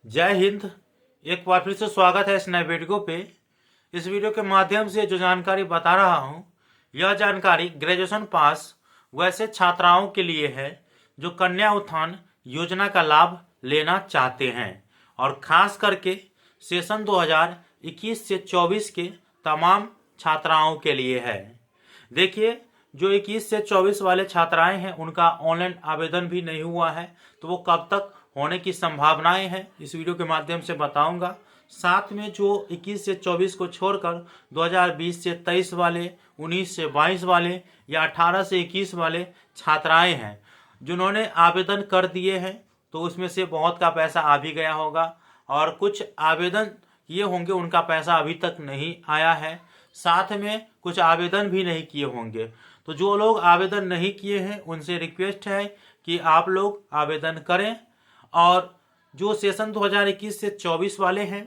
जय हिंद। एक बार फिर से स्वागत है इस नए वीडियो पे। इस वीडियो के माध्यम से जो जानकारी बता रहा हूँ, यह जानकारी ग्रेजुएशन पास वैसे छात्राओं के लिए है जो कन्या उत्थान योजना का लाभ लेना चाहते हैं और खास करके सेशन 2021 से 24 के तमाम छात्राओं के लिए है। देखिए, जो 21 से 24 वाले छात्राएं हैं उनका ऑनलाइन आवेदन भी नहीं हुआ है, तो वो कब तक होने की संभावनाएं हैं इस वीडियो के माध्यम से बताऊंगा। साथ में जो 21 से 24 को छोड़कर 2020 से 23 वाले, 19 से 22 वाले या 18 से 21 वाले छात्राएं हैं जिन्होंने आवेदन कर दिए हैं, तो उसमें से बहुत का पैसा आ भी गया होगा और कुछ आवेदन किए होंगे उनका पैसा अभी तक नहीं आया है। साथ में कुछ आवेदन भी नहीं किए होंगे। तो जो लोग आवेदन नहीं किए हैं उनसे रिक्वेस्ट है कि आप लोग आवेदन करें। और जो सेशन 2021 से 24 वाले हैं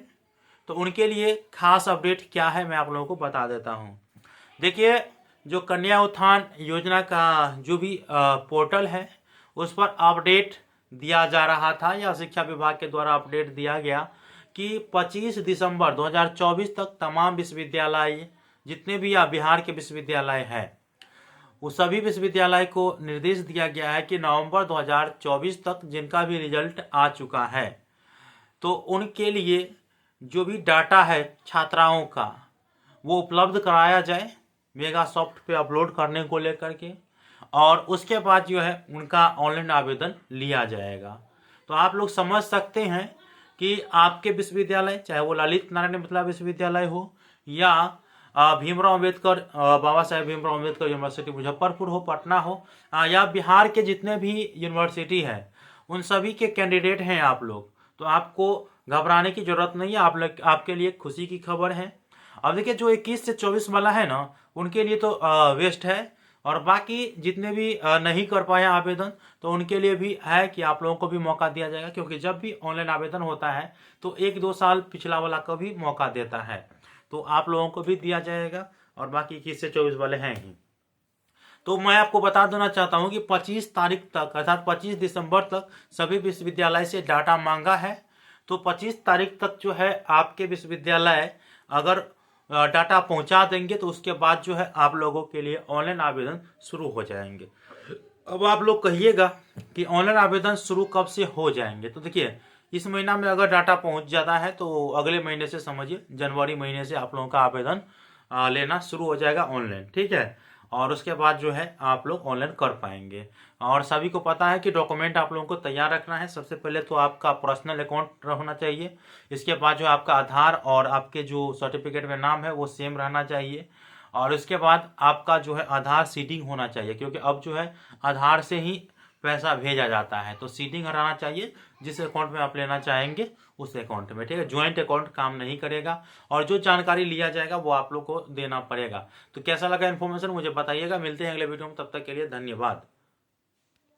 तो उनके लिए खास अपडेट क्या है मैं आप लोगों को बता देता हूं। देखिए, जो कन्या उत्थान योजना का जो भी पोर्टल है उस पर अपडेट दिया जा रहा था या शिक्षा विभाग के द्वारा अपडेट दिया गया कि 25 दिसंबर 2024 तक तमाम विश्वविद्यालय जितने भी बिहार के विश्वविद्यालय हैं वो सभी विश्वविद्यालय को निर्देश दिया गया है कि नवंबर 2024 तक जिनका भी रिजल्ट आ चुका है तो उनके लिए जो भी डाटा है छात्राओं का वो उपलब्ध कराया जाए मेगासॉफ्ट पे अपलोड करने को लेकर के, और उसके बाद जो है उनका ऑनलाइन आवेदन लिया जाएगा। तो आप लोग समझ सकते हैं कि आपके विश्वविद्यालय चाहे वो ललित नारायण मिथिला विश्वविद्यालय हो या भीमराव अम्बेडकर बाबा साहेब भीमराव अम्बेडकर यूनिवर्सिटी मुजफ्फरपुर हो, पटना हो, या बिहार के जितने भी यूनिवर्सिटी है उन सभी के कैंडिडेट हैं आप लोग, तो आपको घबराने की जरूरत नहीं है। आपके लिए खुशी की खबर है। अब देखिए, जो 21 से 24 वाला है ना उनके लिए तो वेस्ट है, और बाकी जितने भी नहीं कर पाए आवेदन तो उनके लिए भी है कि आप लोगों को भी मौका दिया जाएगा, क्योंकि जब भी ऑनलाइन आवेदन होता है तो 1-2 साल पिछला वाला को भी मौका देता है, तो आप लोगों को भी दिया जाएगा। और बाकी 21 से 24 वाले हैं ही। तो मैं आपको बता देना चाहता हूं कि 25 तारीख तक अर्थात 25 दिसंबर तक सभी विश्वविद्यालय से डाटा मांगा है। तो 25 तारीख तक जो है आपके विश्वविद्यालय अगर डाटा पहुंचा देंगे तो उसके बाद जो है आप लोगों के लिए ऑनलाइन आवेदन शुरू हो जाएंगे। अब आप लोग कहिएगा कि ऑनलाइन आवेदन शुरू कब से हो जाएंगे, तो देखिए, इस महीना में अगर डाटा पहुंच जाता है तो अगले महीने से समझिए जनवरी महीने से आप लोगों का आवेदन लेना शुरू हो जाएगा ऑनलाइन, ठीक है। और उसके बाद जो है आप लोग ऑनलाइन कर पाएंगे। और सभी को पता है कि डॉक्यूमेंट आप लोगों को तैयार रखना है। सबसे पहले तो आपका पर्सनल अकाउंट होना चाहिए, इसके बाद जो आपका आधार और आपके जो सर्टिफिकेट में नाम है वो सेम रहना चाहिए, और उसके बाद आपका जो है आधार सीडिंग होना चाहिए, क्योंकि अब जो है आधार से ही पैसा भेजा जाता है, तो सीडिंग हटाना चाहिए जिस अकाउंट में आप लेना चाहेंगे उस अकाउंट में, ठीक है। ज्वाइंट अकाउंट काम नहीं करेगा और जो जानकारी लिया जाएगा वो आप लोग को देना पड़ेगा। तो कैसा लगा इन्फॉर्मेशन मुझे बताइएगा। मिलते हैं अगले वीडियो में, तब तक के लिए धन्यवाद।